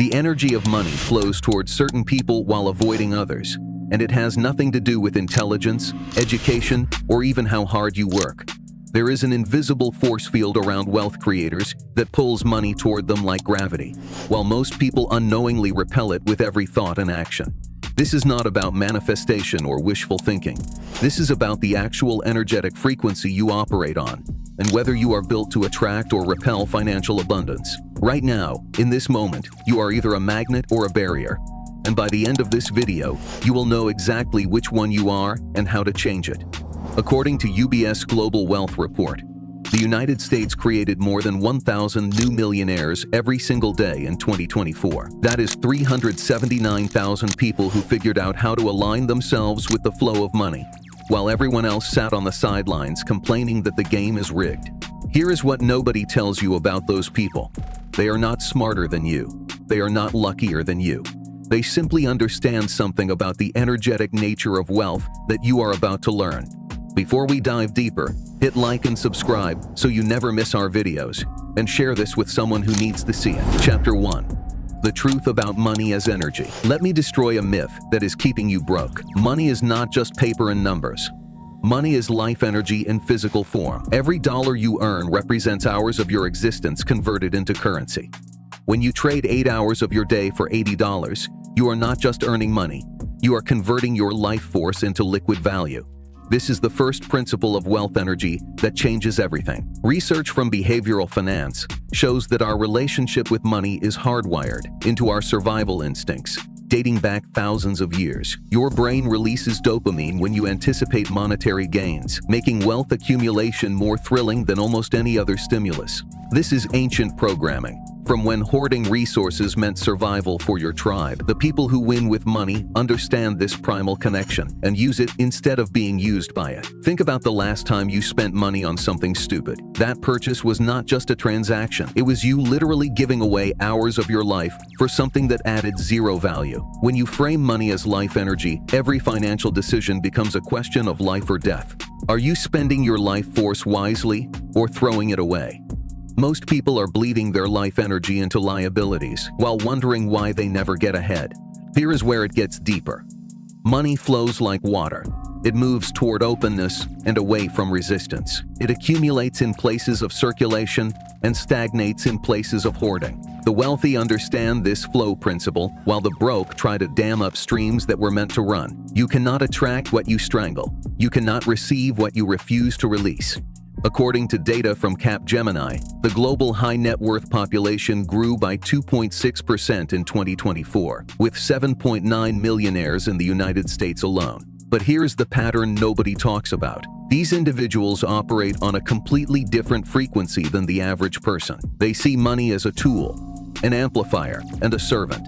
The energy of money flows towards certain people while avoiding others, and it has nothing to do with intelligence, education, or even how hard you work. There is an invisible force field around wealth creators that pulls money toward them like gravity, while most people unknowingly repel it with every thought and action. This is not about manifestation or wishful thinking. This is about the actual energetic frequency you operate on, and whether you are built to attract or repel financial abundance. Right now, in this moment, you are either a magnet or a barrier. And by the end of this video, you will know exactly which one you are and how to change it. According to UBS Global Wealth Report, the United States created more than 1,000 new millionaires every single day in 2024. That is 379,000 people who figured out how to align themselves with the flow of money, while everyone else sat on the sidelines complaining that the game is rigged. Here is what nobody tells you about those people. They are not smarter than you. They are not luckier than you. They simply understand something about the energetic nature of wealth that you are about to learn. Before we dive deeper, hit like and subscribe so you never miss our videos, and share this with someone who needs to see it. Chapter 1. The truth about money as energy. Let me destroy a myth that is keeping you broke. Money is not just paper and numbers. Money is life energy in physical form. Every dollar you earn represents hours of your existence converted into currency. When you trade 8 hours of your day for $80, you are not just earning money, you are converting your life force into liquid value. This is the first principle of wealth energy that changes everything. Research from behavioral finance shows that our relationship with money is hardwired into our survival instincts, dating back thousands of years. Your brain releases dopamine when you anticipate monetary gains, making wealth accumulation more thrilling than almost any other stimulus. This is ancient programming. From when hoarding resources meant survival for your tribe, the people who win with money understand this primal connection and use it instead of being used by it. Think about the last time you spent money on something stupid. That purchase was not just a transaction. It was you literally giving away hours of your life for something that added zero value. When you frame money as life energy, every financial decision becomes a question of life or death. Are you spending your life force wisely or throwing it away? Most people are bleeding their life energy into liabilities while wondering why they never get ahead. Here is where it gets deeper. Money flows like water. It moves toward openness and away from resistance. It accumulates in places of circulation and stagnates in places of hoarding. The wealthy understand this flow principle, while the broke try to dam up streams that were meant to run. You cannot attract what you strangle. You cannot receive what you refuse to release. According to data from Capgemini, the global high net worth population grew by 2.6% in 2024, with 7.9 millionaires in the United States alone. But here's the pattern nobody talks about. These individuals operate on a completely different frequency than the average person. They see money as a tool, an amplifier, and a servant.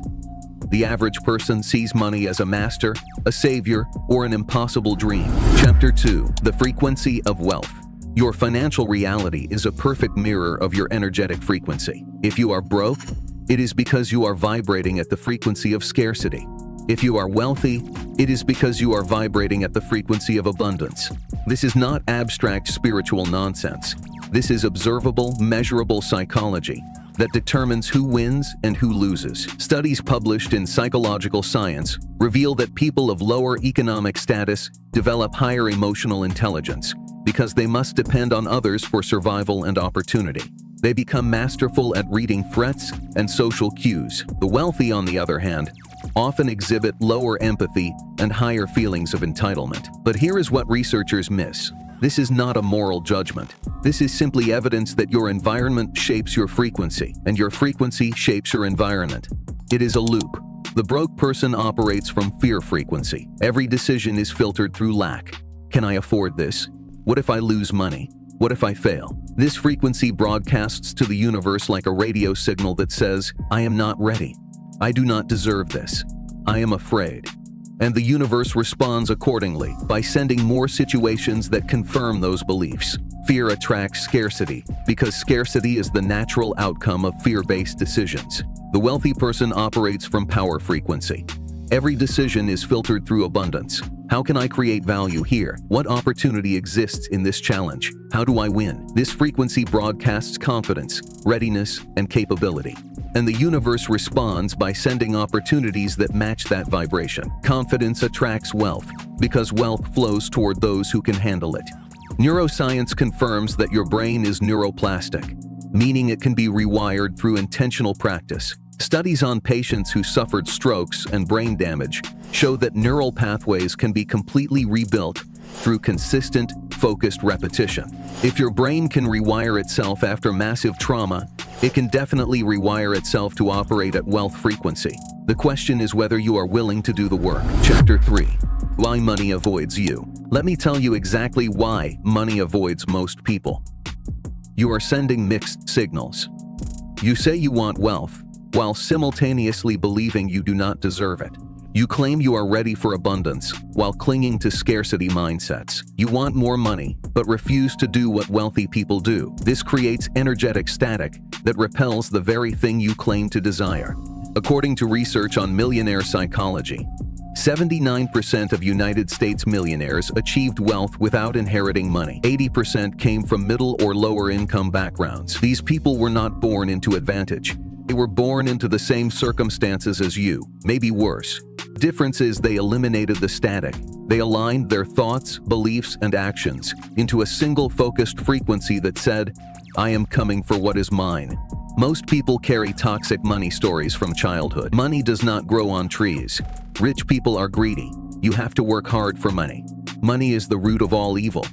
The average person sees money as a master, a savior, or an impossible dream. Chapter 2. The frequency of wealth. Your financial reality is a perfect mirror of your energetic frequency. If you are broke, it is because you are vibrating at the frequency of scarcity. If you are wealthy, it is because you are vibrating at the frequency of abundance. This is not abstract spiritual nonsense. This is observable, measurable psychology that determines who wins and who loses. Studies published in Psychological Science reveal that people of lower economic status develop higher emotional intelligence because they must depend on others for survival and opportunity. They become masterful at reading threats and social cues. The wealthy, on the other hand, often exhibit lower empathy and higher feelings of entitlement. But here is what researchers miss. This is not a moral judgment. This is simply evidence that your environment shapes your frequency, and your frequency shapes your environment. It is a loop. The broke person operates from fear frequency. Every decision is filtered through lack. Can I afford this? What if I lose money? What if I fail? This frequency broadcasts to the universe like a radio signal that says, I am not ready. I do not deserve this. I am afraid. And the universe responds accordingly by sending more situations that confirm those beliefs. Fear attracts scarcity because scarcity is the natural outcome of fear-based decisions. The wealthy person operates from power frequency. Every decision is filtered through abundance. How can I create value here? What opportunity exists in this challenge? How do I win? This frequency broadcasts confidence, readiness, and capability. And the universe responds by sending opportunities that match that vibration. Confidence attracts wealth because wealth flows toward those who can handle it. Neuroscience confirms that your brain is neuroplastic, meaning it can be rewired through intentional practice. Studies on patients who suffered strokes and brain damage show that neural pathways can be completely rebuilt through consistent, focused repetition. If your brain can rewire itself after massive trauma, it can definitely rewire itself to operate at wealth frequency. The question is whether you are willing to do the work. Chapter 3. Why money avoids you. Let me tell you exactly why money avoids most people. You are sending mixed signals. You say you want wealth, while simultaneously believing you do not deserve it. You claim you are ready for abundance, while clinging to scarcity mindsets. You want more money, but refuse to do what wealthy people do. This creates energetic static that repels the very thing you claim to desire. According to research on millionaire psychology, 79% of United States millionaires achieved wealth without inheriting money. 80% came from middle or lower income backgrounds. These people were not born into advantage. They were born into the same circumstances as you, maybe worse. Difference is they eliminated the static. They aligned their thoughts, beliefs, and actions into a single focused frequency that said, I am coming for what is mine. Most people carry toxic money stories from childhood. Money does not grow on trees. Rich people are greedy. You have to work hard for money. Money is the root of all evil.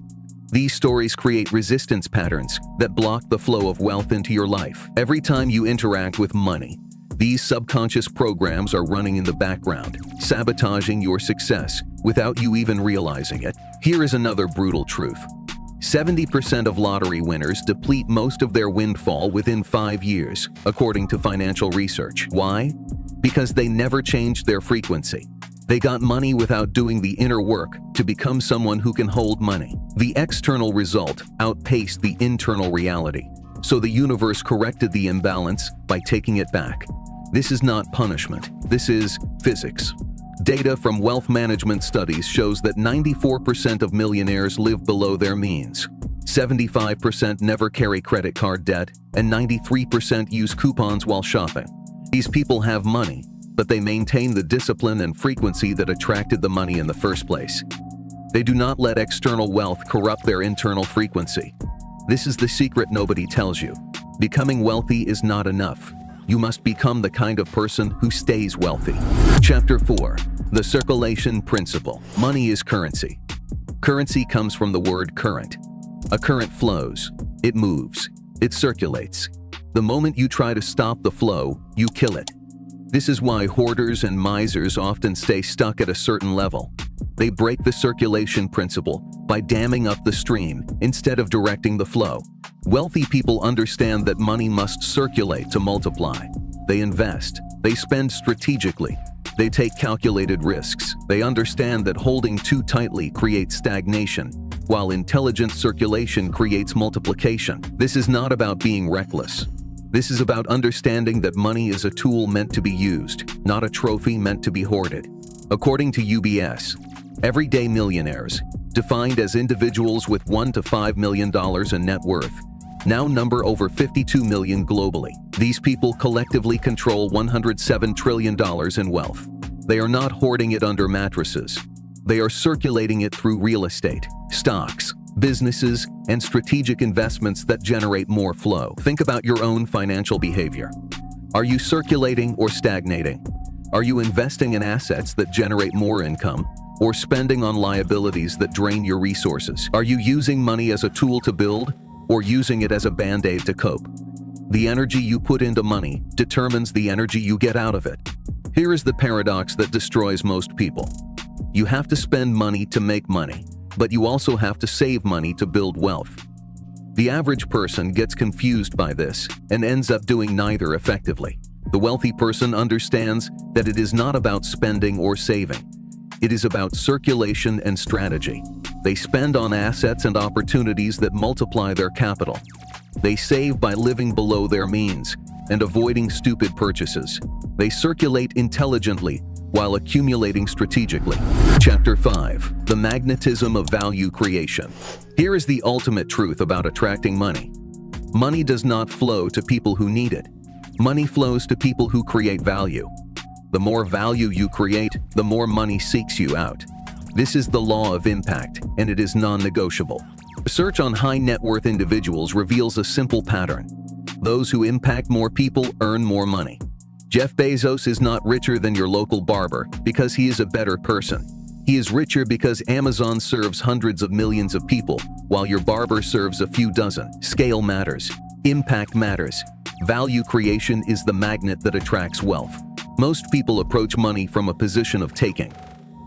These stories create resistance patterns that block the flow of wealth into your life. Every time you interact with money, these subconscious programs are running in the background, sabotaging your success without you even realizing it. Here is another brutal truth. 70% of lottery winners deplete most of their windfall within 5 years, according to financial research. Why? Because they never changed their frequency. They got money without doing the inner work to become someone who can hold money. The external result outpaced the internal reality, so the universe corrected the imbalance by taking it back. This is not punishment. This is physics. Data from wealth management studies shows that 94% of millionaires live below their means. 75% never carry credit card debt, and 93% use coupons while shopping. These people have money, but they maintain the discipline and frequency that attracted the money in the first place. They do not let external wealth corrupt their internal frequency. This is the secret nobody tells you. Becoming wealthy is not enough. You must become the kind of person who stays wealthy. Chapter 4. The Circulation Principle. Money is currency. Currency comes from the word current. A current flows. It moves. It circulates. The moment you try to stop the flow, you kill it. This is why hoarders and misers often stay stuck at a certain level. They break the circulation principle by damming up the stream instead of directing the flow. Wealthy people understand that money must circulate to multiply. They invest. They spend strategically. They take calculated risks. They understand that holding too tightly creates stagnation, while intelligent circulation creates multiplication. This is not about being reckless. This is about understanding that money is a tool meant to be used, not a trophy meant to be hoarded. According to UBS, everyday millionaires, defined as individuals with $1 to $5 million in net worth, now number over 52 million globally. These people collectively control $107 trillion in wealth. They are not hoarding it under mattresses. They are circulating it through real estate, stocks, businesses, and strategic investments that generate more flow. Think about your own financial behavior. Are you circulating or stagnating? Are you investing in assets that generate more income, or spending on liabilities that drain your resources? Are you using money as a tool to build, or using it as a band-aid to cope? The energy you put into money determines the energy you get out of it. Here is the paradox that destroys most people. You have to spend money to make money, but you also have to save money to build wealth. The average person gets confused by this and ends up doing neither effectively. The wealthy person understands that it is not about spending or saving. It is about circulation and strategy. They spend on assets and opportunities that multiply their capital. They save by living below their means and avoiding stupid purchases. They circulate intelligently while accumulating strategically. Chapter 5. The Magnetism of Value Creation. Here is the ultimate truth about attracting money. Money does not flow to people who need it. Money flows to people who create value. The more value you create, the more money seeks you out. This is the law of impact, and it is non-negotiable. Research on high net worth individuals reveals a simple pattern. Those who impact more people earn more money. Jeff Bezos is not richer than your local barber because he is a better person. He is richer because Amazon serves hundreds of millions of people, while your barber serves a few dozen. Scale matters. Impact matters. Value creation is the magnet that attracts wealth. Most people approach money from a position of taking.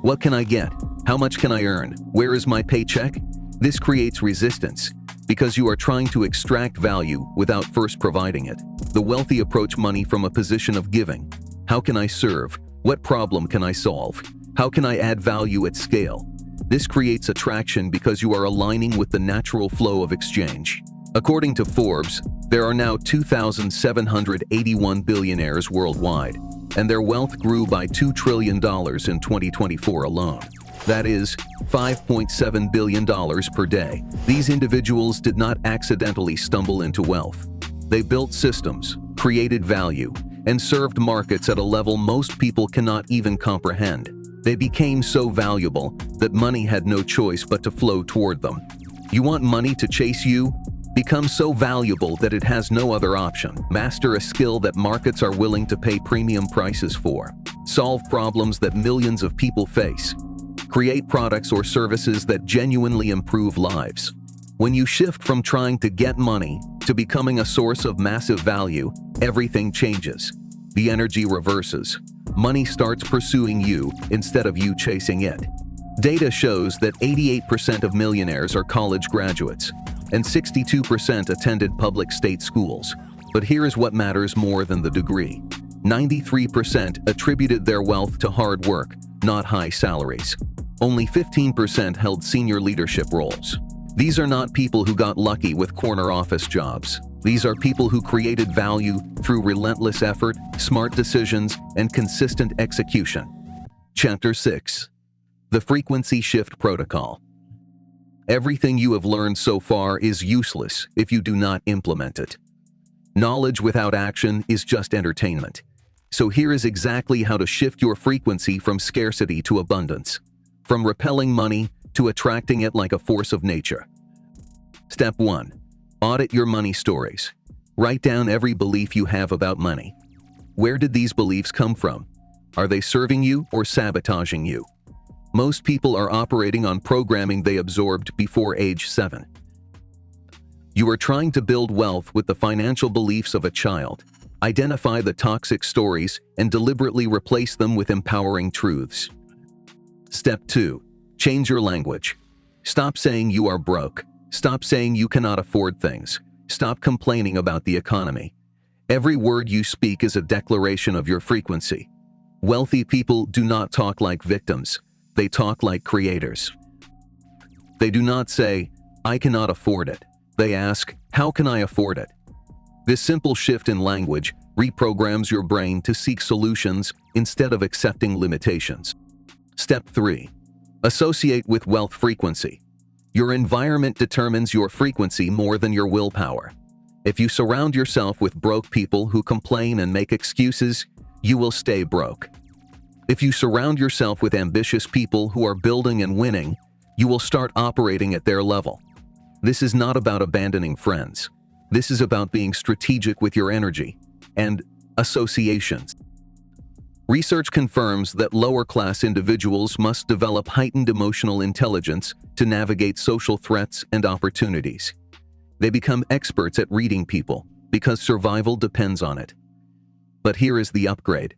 What can I get? How much can I earn? Where is my paycheck? This creates resistance because you are trying to extract value without first providing it. The wealthy approach money from a position of giving. How can I serve? What problem can I solve? How can I add value at scale? This creates attraction because you are aligning with the natural flow of exchange. According to Forbes, there are now 2,781 billionaires worldwide, and their wealth grew by $2 trillion in 2024 alone. That is $5.7 billion per day. These individuals did not accidentally stumble into wealth. They built systems, created value, and served markets at a level most people cannot even comprehend. They became so valuable that money had no choice but to flow toward them. You want money to chase you? Become so valuable that it has no other option. Master a skill that markets are willing to pay premium prices for. Solve problems that millions of people face. Create products or services that genuinely improve lives. When you shift from trying to get money to becoming a source of massive value, everything changes. The energy reverses. Money starts pursuing you instead of you chasing it. Data shows that 88% of millionaires are college graduates, and 62% attended public state schools. But here is what matters more than the degree. 93% attributed their wealth to hard work, not high salaries. Only 15% held senior leadership roles. These are not people who got lucky with corner office jobs. These are people who created value through relentless effort, smart decisions, and consistent execution. Chapter 6. The Frequency Shift Protocol. Everything you have learned so far is useless if you do not implement it. Knowledge without action is just entertainment. So here is exactly how to shift your frequency from scarcity to abundance, from repelling money to attracting it like a force of nature. Step 1. Audit your money stories. Write down every belief you have about money. Where did these beliefs come from? Are they serving you or sabotaging you? Most people are operating on programming they absorbed before age 7. You are trying to build wealth with the financial beliefs of a child. Identify the toxic stories and deliberately replace them with empowering truths. Step 2. Change your language. Stop saying you are broke. Stop saying you cannot afford things. Stop complaining about the economy. Every word you speak is a declaration of your frequency. Wealthy people do not talk like victims. They talk like creators. They do not say, "I cannot afford it." They ask, "How can I afford it?" This simple shift in language reprograms your brain to seek solutions instead of accepting limitations. Step 3. Associate with wealth frequency. Your environment determines your frequency more than your willpower. If you surround yourself with broke people who complain and make excuses, you will stay broke. If you surround yourself with ambitious people who are building and winning, you will start operating at their level. This is not about abandoning friends. This is about being strategic with your energy and associations. Research confirms that lower-class individuals must develop heightened emotional intelligence to navigate social threats and opportunities. They become experts at reading people because survival depends on it. But here is the upgrade.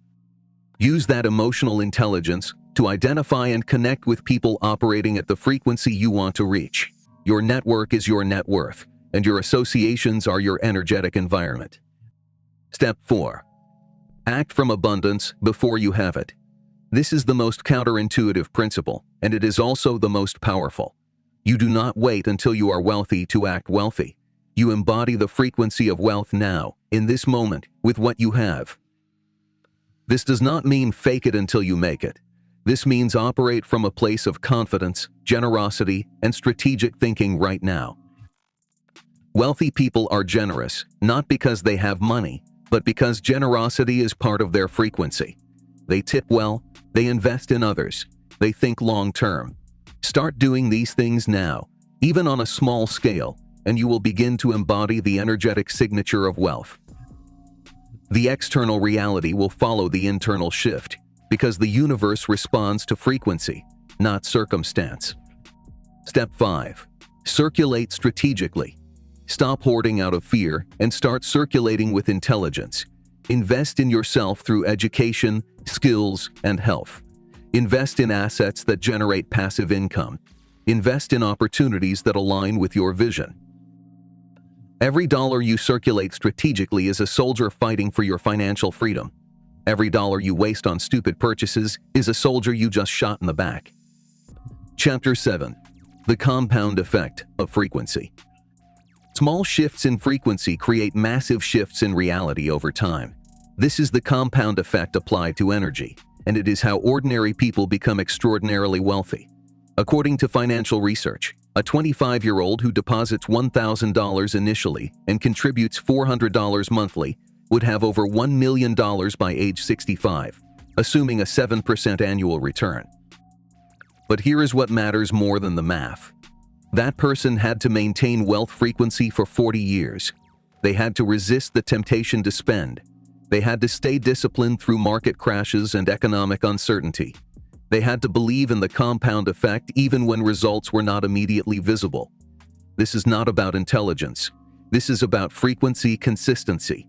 Use that emotional intelligence to identify and connect with people operating at the frequency you want to reach. Your network is your net worth, and your associations are your energetic environment. Step 4. Act from abundance before you have it. This is the most counterintuitive principle, and it is also the most powerful. You do not wait until you are wealthy to act wealthy. You embody the frequency of wealth now, in this moment, with what you have. This does not mean fake it until you make it. This means operate from a place of confidence, generosity, and strategic thinking right now. Wealthy people are generous, not because they have money, but because generosity is part of their frequency. They tip well, they invest in others, they think long-term. Start doing these things now, even on a small scale, and you will begin to embody the energetic signature of wealth. The external reality will follow the internal shift, because the universe responds to frequency, not circumstance. Step 5. Circulate strategically. Stop hoarding out of fear and start circulating with intelligence. Invest in yourself through education, skills, and health. Invest in assets that generate passive income. Invest in opportunities that align with your vision. Every dollar you circulate strategically is a soldier fighting for your financial freedom. Every dollar you waste on stupid purchases is a soldier you just shot in the back. Chapter 7. The compound effect of frequency. Small shifts in frequency create massive shifts in reality over time. This is the compound effect applied to energy, and it is how ordinary people become extraordinarily wealthy. According to financial research, a 25-year-old who deposits $1,000 initially and contributes $400 monthly would have over $1 million by age 65, assuming a 7% annual return. But here is what matters more than the math. That person had to maintain wealth frequency for 40 years. They had to resist the temptation to spend. They had to stay disciplined through market crashes and economic uncertainty. They had to believe in the compound effect even when results were not immediately visible. This is not about intelligence. This is about frequency consistency.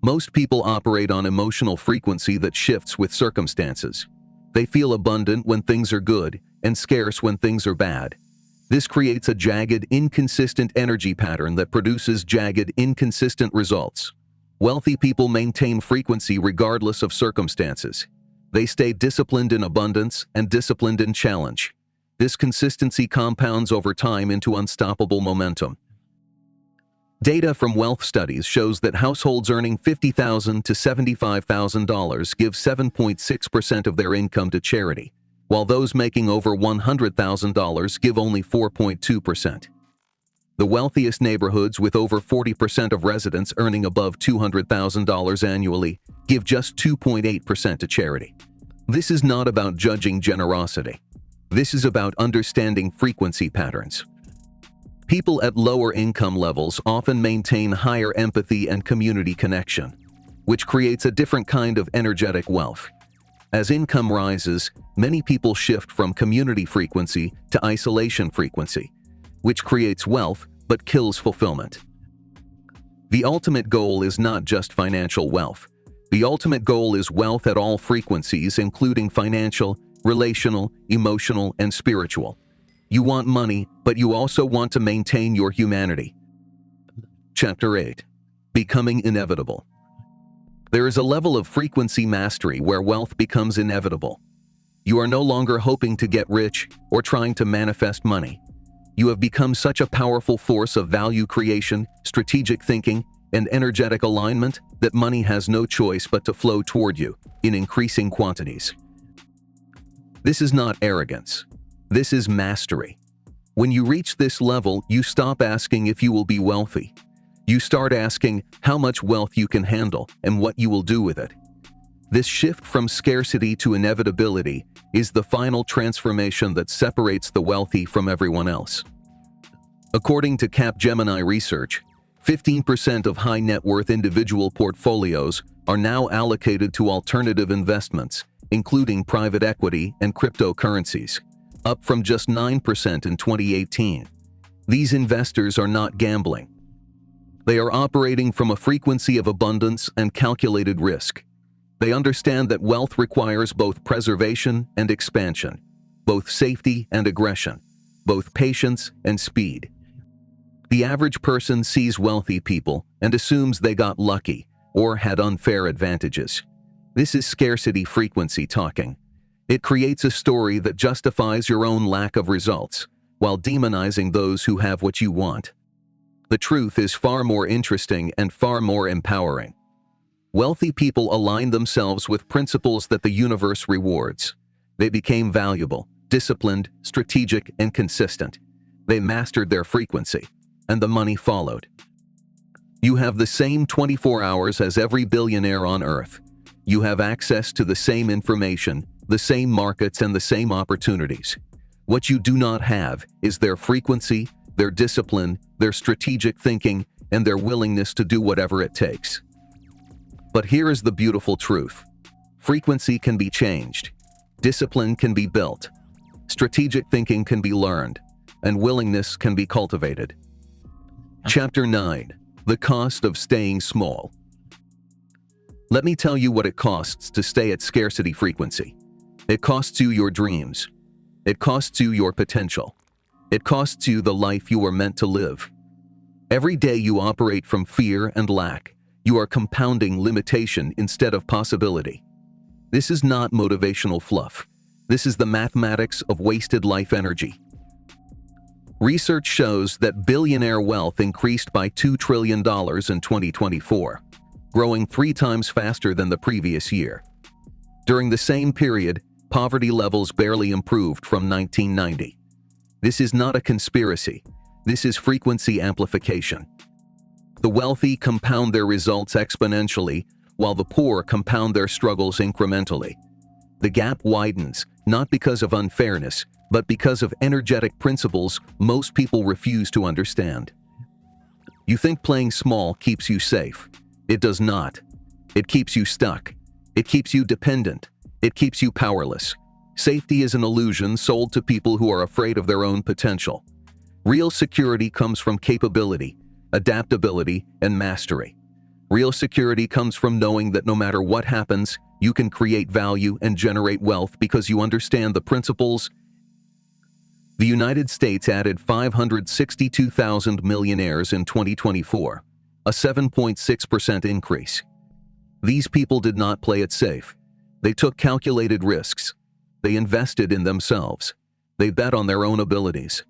Most people operate on emotional frequency that shifts with circumstances. They feel abundant when things are good and scarce when things are bad. This creates a jagged, inconsistent energy pattern that produces jagged, inconsistent results. Wealthy people maintain frequency regardless of circumstances. They stay disciplined in abundance and disciplined in challenge. This consistency compounds over time into unstoppable momentum. Data from wealth studies shows that households earning $50,000 to $75,000 give 7.6% of their income to charity, while those making over $100,000 give only 4.2%. The wealthiest neighborhoods with over 40% of residents earning above $200,000 annually give just 2.8% to charity. This is not about judging generosity. This is about understanding frequency patterns. People at lower income levels often maintain higher empathy and community connection, which creates a different kind of energetic wealth. As income rises, many people shift from community frequency to isolation frequency, which creates wealth but kills fulfillment. The ultimate goal is not just financial wealth. The ultimate goal is wealth at all frequencies, including financial, relational, emotional, and spiritual. You want money, but you also want to maintain your humanity. Chapter 8. Becoming inevitable. There is a level of frequency mastery where wealth becomes inevitable. You are no longer hoping to get rich or trying to manifest money. You have become such a powerful force of value creation, strategic thinking, and energetic alignment that money has no choice but to flow toward you in increasing quantities. This is not arrogance. This is mastery. When you reach this level, you stop asking if you will be wealthy. You start asking how much wealth you can handle and what you will do with it. This shift from scarcity to inevitability is the final transformation that separates the wealthy from everyone else. According to Capgemini research, 15% of high net worth individual portfolios are now allocated to alternative investments, including private equity and cryptocurrencies, up from just 9% in 2018. These investors are not gambling. They are operating from a frequency of abundance and calculated risk. They understand that wealth requires both preservation and expansion, both safety and aggression, both patience and speed. The average person sees wealthy people and assumes they got lucky or had unfair advantages. This is scarcity frequency talking. It creates a story that justifies your own lack of results, while demonizing those who have what you want. The truth is far more interesting and far more empowering. Wealthy people aligned themselves with principles that the universe rewards. They became valuable, disciplined, strategic, and consistent. They mastered their frequency, and the money followed. You have the same 24 hours as every billionaire on Earth. You have access to the same information, the same markets, and the same opportunities. What you do not have is their frequency, their discipline, their strategic thinking, and their willingness to do whatever it takes. But here is the beautiful truth. Frequency can be changed. Discipline can be built. Strategic thinking can be learned. And willingness can be cultivated. Chapter 9. The Cost of Staying Small. Let me tell you what it costs to stay at scarcity frequency. It costs you your dreams. It costs you your potential. It costs you the life you were meant to live. Every day you operate from fear and lack. You are compounding limitation instead of possibility. This is not motivational fluff. This is the mathematics of wasted life energy. Research shows that billionaire wealth increased by $2 trillion in 2024, growing 3 times faster than the previous year. During the same period, poverty levels barely improved from 1990. This is not a conspiracy. This is frequency amplification. The wealthy compound their results exponentially, while the poor compound their struggles incrementally. The gap widens, not because of unfairness, but because of energetic principles most people refuse to understand. You think playing small keeps you safe. It does not. It keeps you stuck. It keeps you dependent. It keeps you powerless. Safety is an illusion sold to people who are afraid of their own potential. Real security comes from capability, adaptability, and mastery. Real security comes from knowing that no matter what happens, you can create value and generate wealth because you understand the principles. The United States added 562,000 millionaires in 2024, a 7.6% increase. These people did not play it safe. They took calculated risks. They invested in themselves. They bet on their own abilities.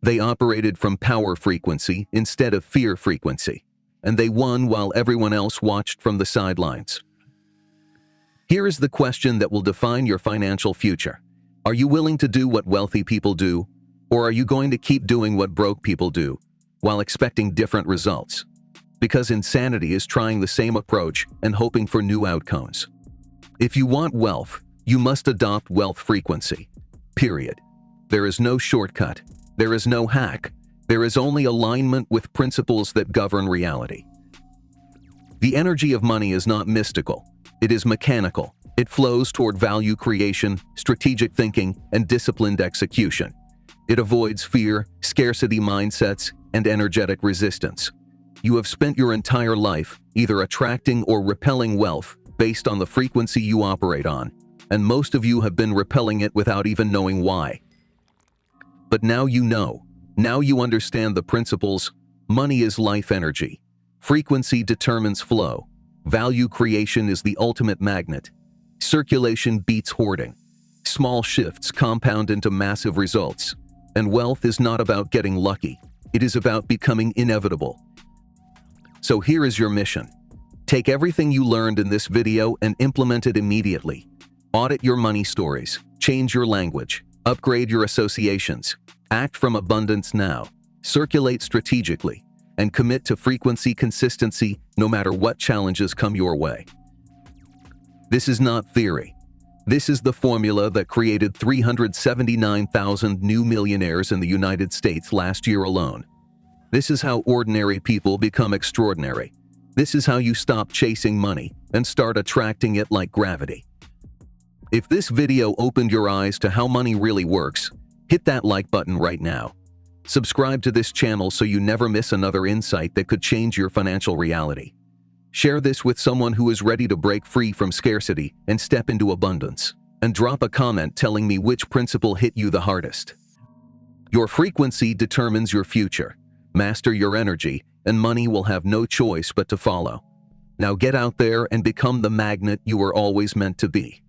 They operated from power frequency instead of fear frequency, and they won while everyone else watched from the sidelines. Here is the question that will define your financial future. Are you willing to do what wealthy people do, or are you going to keep doing what broke people do, while expecting different results? Because insanity is trying the same approach and hoping for new outcomes. If you want wealth, you must adopt wealth frequency. Period. There is no shortcut. There is no hack. There is only alignment with principles that govern reality. The energy of money is not mystical. It is mechanical. It flows toward value creation, strategic thinking, and disciplined execution. It avoids fear, scarcity mindsets, and energetic resistance. You have spent your entire life either attracting or repelling wealth based on the frequency you operate on, and most of you have been repelling it without even knowing why. But now you know. Now you understand the principles. Money is life energy. Frequency determines flow. Value creation is the ultimate magnet. Circulation beats hoarding. Small shifts compound into massive results. And wealth is not about getting lucky. It is about becoming inevitable. So here is your mission. Take everything you learned in this video and implement it immediately. Audit your money stories. Change your language. Upgrade your associations. Act from abundance now. Circulate strategically. And commit to frequency consistency no matter what challenges come your way. This is not theory. This is the formula that created 379,000 new millionaires in the United States last year alone. This is how ordinary people become extraordinary. This is how you stop chasing money and start attracting it like gravity. If this video opened your eyes to how money really works, hit that like button right now. Subscribe to this channel so you never miss another insight that could change your financial reality. Share this with someone who is ready to break free from scarcity and step into abundance. And drop a comment telling me which principle hit you the hardest. Your frequency determines your future. Master your energy, and money will have no choice but to follow. Now get out there and become the magnet you were always meant to be.